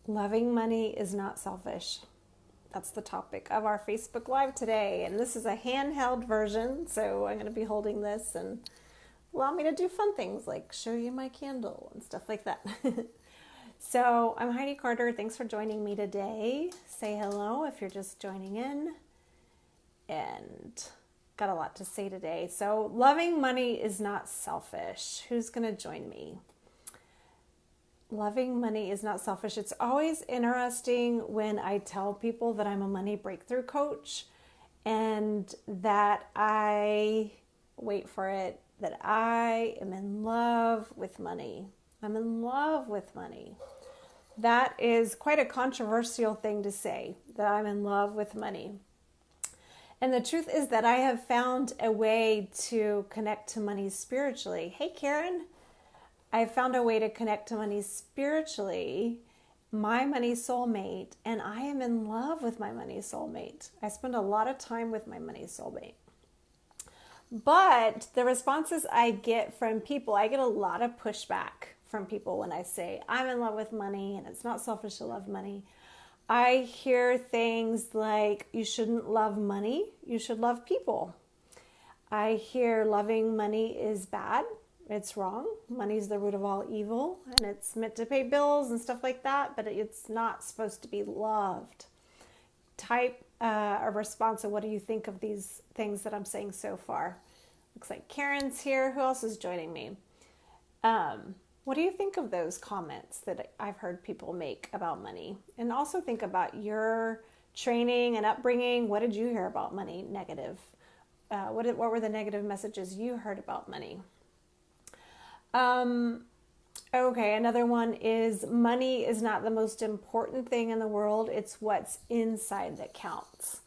Loving money is not selfish. That's the topic of our Facebook Live today. And this is a handheld version, so I'm going to be holding this and allow me to do fun things like show you my candle and stuff like that. So I'm Heidi Carter. Thanks for joining me today. Say hello if you're just joining in. And got a lot to say today. So loving money is not selfish. Who's going to join me? Loving money is not selfish. It's always interesting when I tell people that I'm a money breakthrough coach and that that I am in love with money. I'm in love with money. That is quite a controversial thing to say, that I'm in love with money. And the truth is that I have found a way to connect to money spiritually. Hey, Karen. I found a way to connect to money spiritually, my money soulmate, and I am in love with my money soulmate. I spend a lot of time with my money soulmate. But the responses I get from people, I get a lot of pushback from people when I say I'm in love with money and it's not selfish to love money. I hear things like you shouldn't love money, you should love people. I hear loving money is bad. It's wrong. Money's the root of all evil, and it's meant to pay bills and stuff like that, but it's not supposed to be loved. Type a response of what do you think of these things that I'm saying so far. Looks like Karen's here. Who else is joining me? What do you think of those comments that I've heard people make about money? And also think about your training and upbringing. What did you hear about money negative? What were the negative messages you heard about money? Okay, another one is money is not the most important thing in the world. It's what's inside that counts.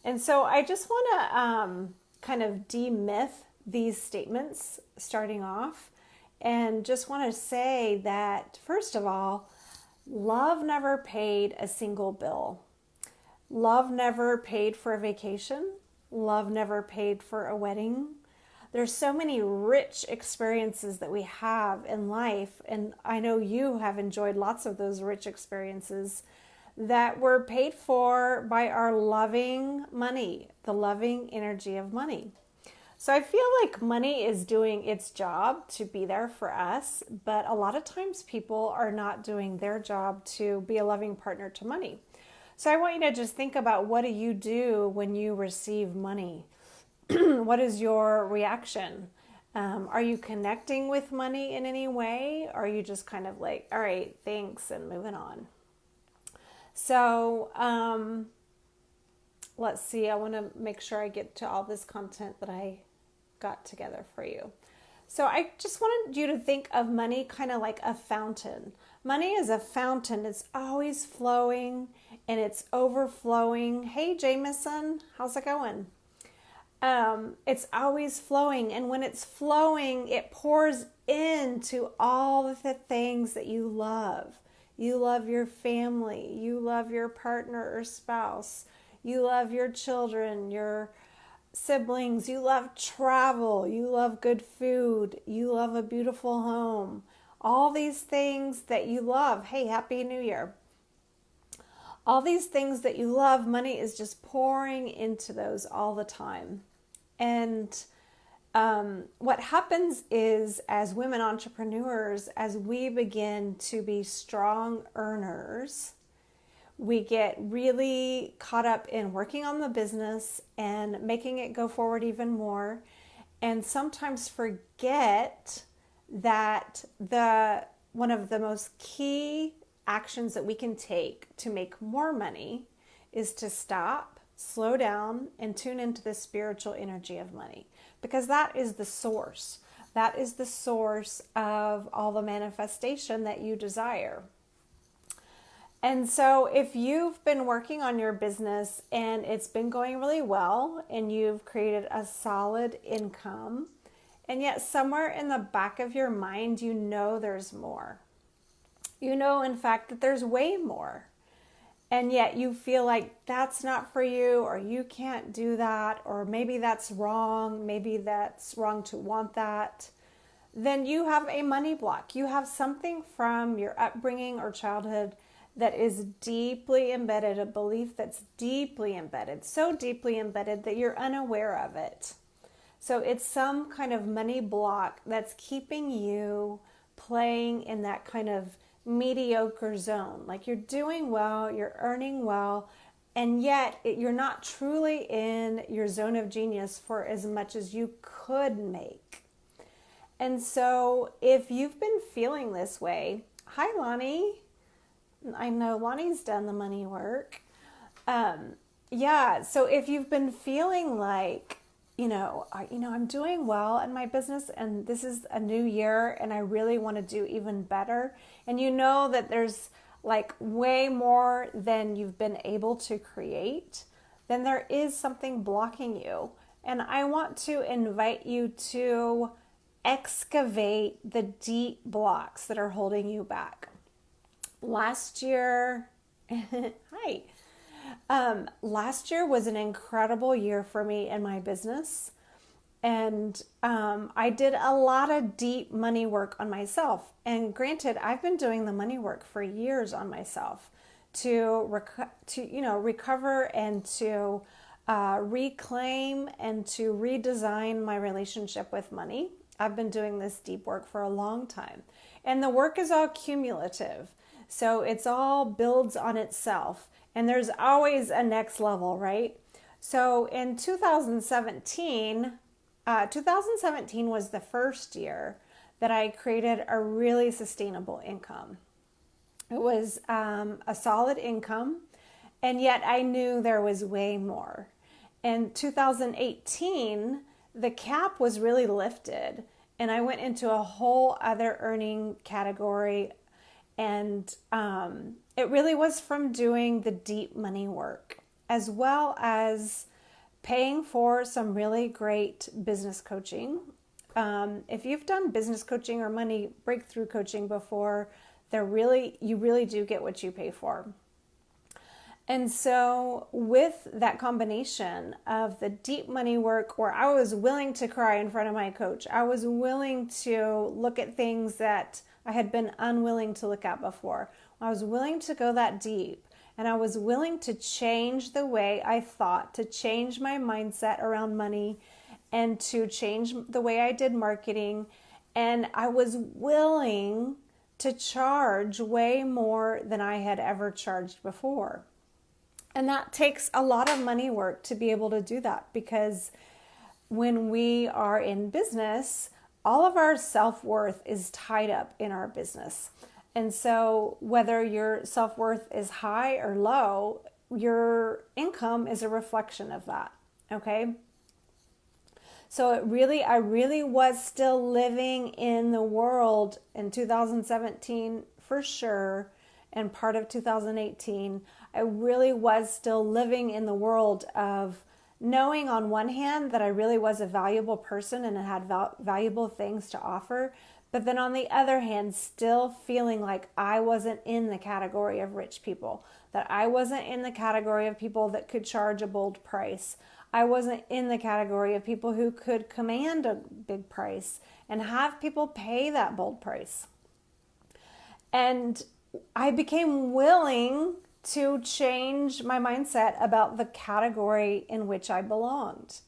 And so I just want to kind of demyth these statements starting off and just want to say that, first of all, love never paid a single bill. Love never paid for a vacation. Love never paid for a wedding. There's so many rich experiences that we have in life, and I know you have enjoyed lots of those rich experiences that were paid for by our loving money, the loving energy of money. So I feel like money is doing its job to be there for us, but a lot of times people are not doing their job to be a loving partner to money. So I want you to just think about, what do you do when you receive money? What is your reaction? Are you connecting with money in any way? Or are you just kind of like, all right, thanks, and moving on? So let's see. I want to make sure I get to all this content that I got together for you. So I just wanted you to think of money kind of like a fountain. Money is a fountain. It's always flowing and it's overflowing. Hey, Jameson, how's it going? It's always flowing, and when it's flowing, it pours into all of the things that you love. You love your family, you love your partner or spouse, you love your children, your siblings, you love travel, you love good food, you love a beautiful home. All these things that you love. Hey, Happy New Year. All these things that you love, money is just pouring into those all the time. And what happens is, as women entrepreneurs, as we begin to be strong earners, we get really caught up in working on the business and making it go forward even more, and sometimes forget that one of the most key actions that we can take to make more money is to stop, slow down, and tune into the spiritual energy of money, because that is the source. That is the source of all the manifestation that you desire. And so if you've been working on your business and it's been going really well and you've created a solid income, and yet somewhere in the back of your mind, you know there's more. You know, in fact, that there's way more. And yet you feel like that's not for you, or you can't do that, or maybe that's wrong. Maybe that's wrong to want that. Then you have a money block. You have something from your upbringing or childhood that is deeply embedded, a belief that's deeply embedded, so deeply embedded that you're unaware of it. So it's some kind of money block that's keeping you playing in that kind of mediocre zone. Like you're doing well, you're earning well, and yet you're not truly in your zone of genius for as much as you could make. And so if you've been feeling this way, hi Lonnie. I know Lonnie's done the money work. So if you've been feeling like, I'm doing well in my business and this is a new year and I really want to do even better, and you know that there's like way more than you've been able to create, then there is something blocking you. And I want to invite you to excavate the deep blocks that are holding you back. Last year, hi. Last year was an incredible year for me in my business. And I did a lot of deep money work on myself. And granted, I've been doing the money work for years on myself to recover and to reclaim and to redesign my relationship with money. I've been doing this deep work for a long time. And the work is all cumulative. So it's all builds on itself. And there's always a next level, right? So in 2017 was the first year that I created a really sustainable income. It was a solid income, and yet I knew there was way more. In 2018, the cap was really lifted, and I went into a whole other earning category, and it really was from doing the deep money work, as well as paying for some really great business coaching. If you've done business coaching or money breakthrough coaching before, you really do get what you pay for. And so with that combination of the deep money work where I was willing to cry in front of my coach, I was willing to look at things that I had been unwilling to look at before. I was willing to go that deep, and I was willing to change the way I thought, to change my mindset around money, and to change the way I did marketing. And I was willing to charge way more than I had ever charged before. And that takes a lot of money work to be able to do that, because when we are in business, all of our self-worth is tied up in our business. And so whether your self-worth is high or low, your income is a reflection of that, okay? So I really was still living in the world in 2017 for sure, and part of 2018. I really was still living in the world of knowing on one hand that I really was a valuable person and had valuable things to offer, but then on the other hand, still feeling like I wasn't in the category of rich people, that I wasn't in the category of people that could charge a bold price. I wasn't in the category of people who could command a big price and have people pay that bold price. And I became willing to change my mindset about the category in which I belonged.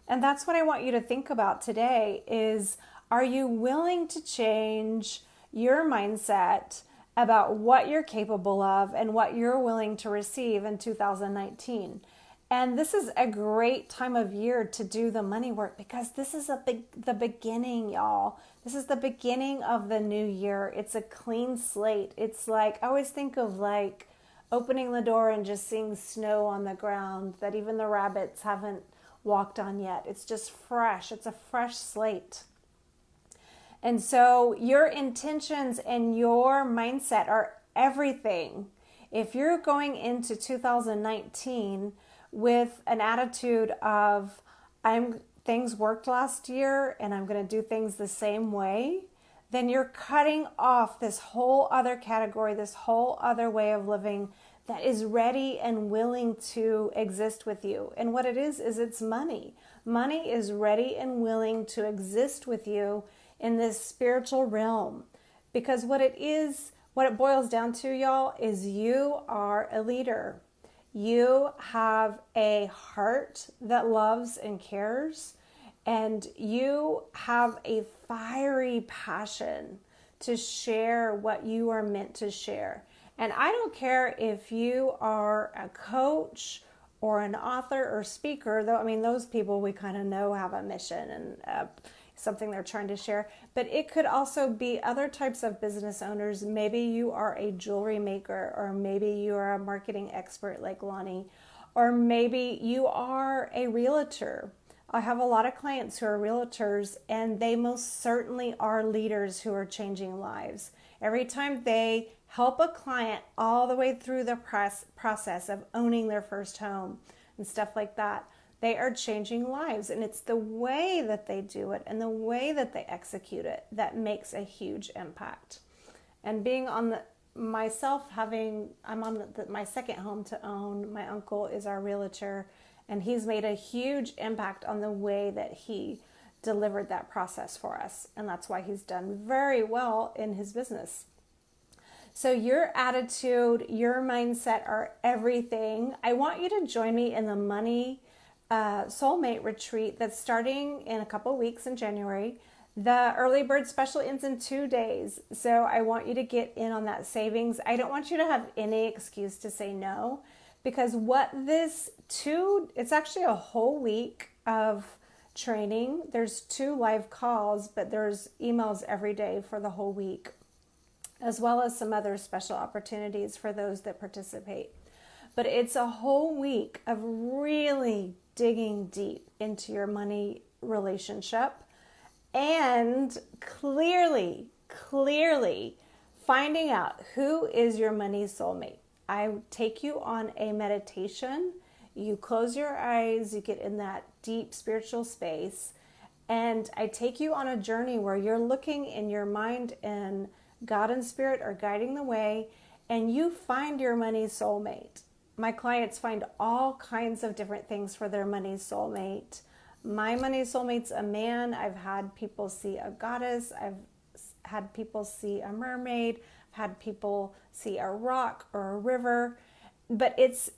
And that's what I want you to think about today is, are you willing to change your mindset about what you're capable of and what you're willing to receive in 2019? And this is a great time of year to do the money work, because this is the beginning, y'all. This is the beginning of the new year. It's a clean slate. It's like, I always think of like opening the door and just seeing snow on the ground that even the rabbits haven't walked on yet. It's just fresh. It's a fresh slate. And so your intentions and your mindset are everything. If you're going into 2019 with an attitude of, things worked last year and I'm going to do things the same way, then you're cutting off this whole other category, this whole other way of living that is ready and willing to exist with you. And what it is it's money. Money is ready and willing to exist with you in this spiritual realm. Because what what it boils down to, y'all, is you are a leader. You have a heart that loves and cares, and you have a fiery passion to share what you are meant to share. And I don't care if you are a coach or an author or speaker, though, I mean, those people we kind of know have a mission and something they're trying to share. But it could also be other types of business owners. Maybe you are a jewelry maker, or maybe you are a marketing expert like Lonnie, or maybe you are a realtor. I have a lot of clients who are realtors, and they most certainly are leaders who are changing lives. Every time they help a client all the way through the process of owning their first home and stuff like that, they are changing lives. And it's the way that they do it and the way that they execute it that makes a huge impact. And being on the I'm on my second home to own. My uncle is our realtor, and he's made a huge impact on the way that he delivered that process for us. And that's why he's done very well in his business. So your attitude, your mindset are everything. I want you to join me in the Money Soulmate Retreat that's starting in a couple weeks in January. The early bird special ends in 2 days. So I want you to get in on that savings. I don't want you to have any excuse to say no, because it's actually a whole week of training. There's 2 live calls, but there's emails every day for the whole week, as well as some other special opportunities for those that participate. But it's a whole week of really digging deep into your money relationship and clearly finding out who is your money soulmate. I take you on a meditation. You close your eyes, you get in that deep spiritual space, and I take you on a journey where you're looking in your mind, and God and Spirit are guiding the way, and you find your money soulmate. My clients find all kinds of different things for their money soulmate. My money soulmate's a man. I've had people see a goddess. I've had people see a mermaid. I've had people see a rock or a river. But it's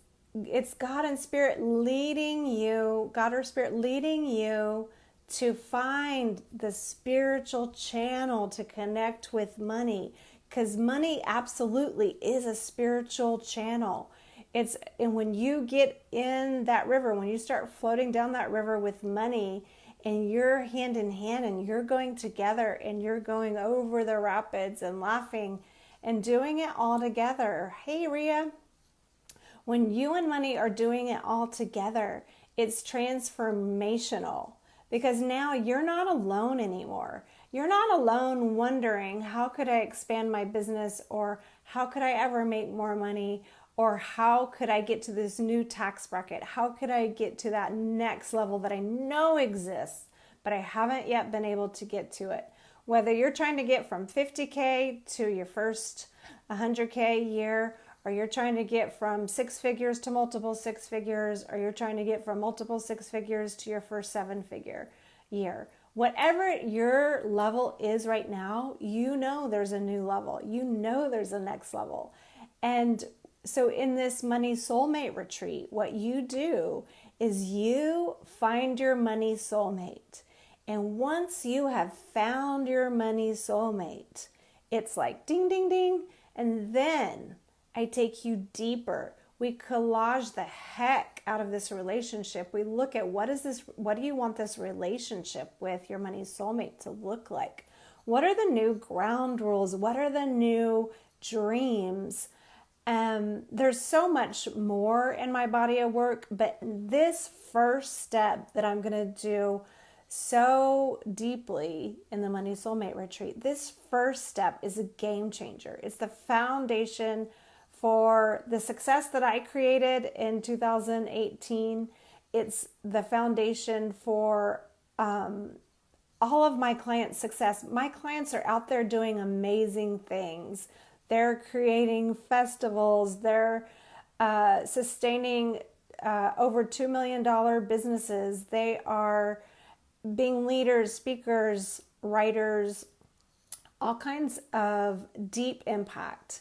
God and Spirit leading you, God or Spirit leading you to find the spiritual channel to connect with money, because money absolutely is a spiritual channel. And when you get in that river, when you start floating down that river with money, and you're hand in hand and you're going together and you're going over the rapids and laughing and doing it all together. Hey, Rhea. When you and money are doing it all together, it's transformational, because now you're not alone anymore. You're not alone wondering, how could I expand my business, or how could I ever make more money, or how could I get to this new tax bracket? How could I get to that next level that I know exists, but I haven't yet been able to get to it? Whether you're trying to get from 50K to your first 100K a year, or you're trying to get from 6 figures to multiple 6 figures, or you're trying to get from multiple 6 figures to your first 7-figure year. Whatever your level is right now, you know there's a new level. You know there's a next level. And so in this Money Soulmate Retreat, what you do is you find your money soulmate. And once you have found your money soulmate, it's like ding, ding, ding. And then I take you deeper. We collage the heck out of this relationship. We look at what do you want this relationship with your money soulmate to look like? What are the new ground rules? What are the new dreams? There's so much more in my body of work, but this first step that I'm going to do so deeply in the Money Soulmate Retreat, this first step is a game changer. It's the foundation for the success that I created in 2018. It's the foundation for all of my clients' success. My clients are out there doing amazing things. They're creating festivals. They're sustaining over $2 million businesses. They are being leaders, speakers, writers, all kinds of deep impact,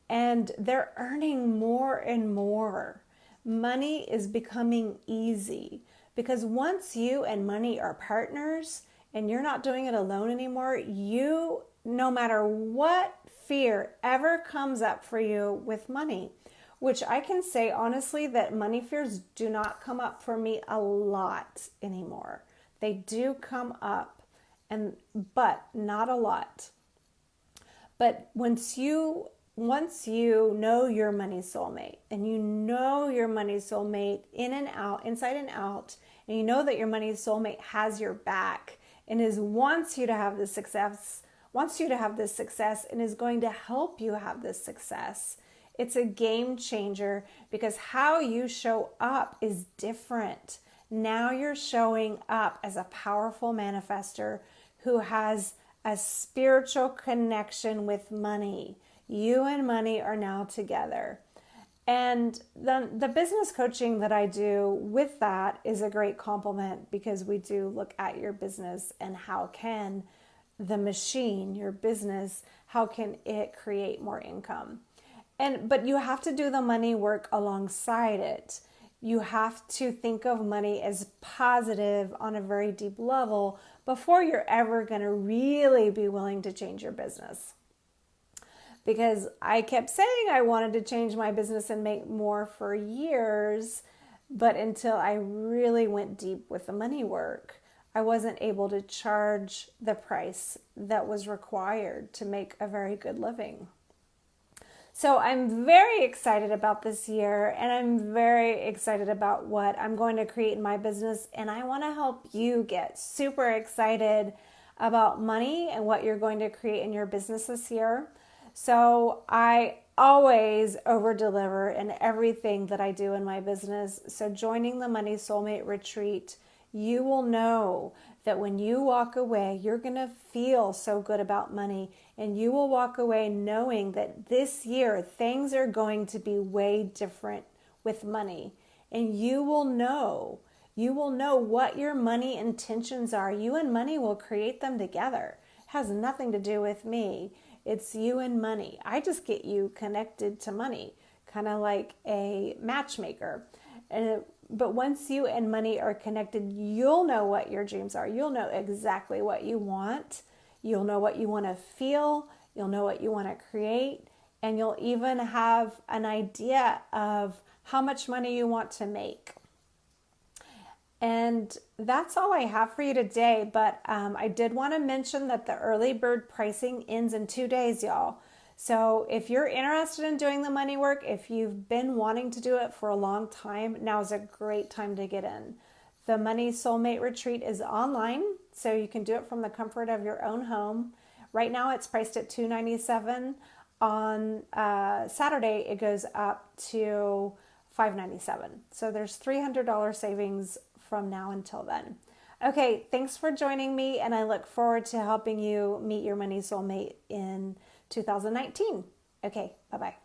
and they're earning more and more. Money is becoming easy because once you and money are partners and you're not doing it alone anymore, you, no matter what fear ever comes up for you with money, which I can say honestly that money fears do not come up for me a lot anymore. They do come up, but not a lot. But once you know your money soulmate, and you know your money soulmate in and out, inside and out, and you know that your money soulmate has your back and wants you to have this success, and is going to help you have this success. It's a game changer because how you show up is different. Now you're showing up as a powerful manifester who has a spiritual connection with money. You and money are now together. And the business coaching that I do with that is a great complement because we do look at your business and how can the machine, your business, how can it create more income? But you have to do the money work alongside it. You have to think of money as positive on a very deep level before you're ever going to really be willing to change your business. Because I kept saying I wanted to change my business and make more for years, but until I really went deep with the money work, I wasn't able to charge the price that was required to make a very good living. So I'm very excited about this year, and I'm very excited about what I'm going to create in my business, and I want to help you get super excited about money and what you're going to create in your business this year. So I always over-deliver in everything that I do in my business. So joining the Money Soulmate Retreat, you will know that when you walk away, you're going to feel so good about money, and you will walk away knowing that this year things are going to be way different with money. And you will know what your money intentions are. You and money will create them together. It has nothing to do with me. It's you and money. I just get you connected to money, kind of like a matchmaker. But once you and money are connected, you'll know what your dreams are. You'll know exactly what you want. You'll know what you want to feel. You'll know what you want to create. And you'll even have an idea of how much money you want to make. And that's all I have for you today. But I did want to mention that the early bird pricing ends in 2 days, y'all. So if you're interested in doing the money work, if you've been wanting to do it for a long time, now is a great time to get in. The Money Soulmate Retreat is online, so you can do it from the comfort of your own home. Right now it's priced at $297. On Saturday, it goes up to $597. So there's $300 savings from now until then. Okay, thanks for joining me, and I look forward to helping you meet your money soulmate in 2019. Okay, bye-bye.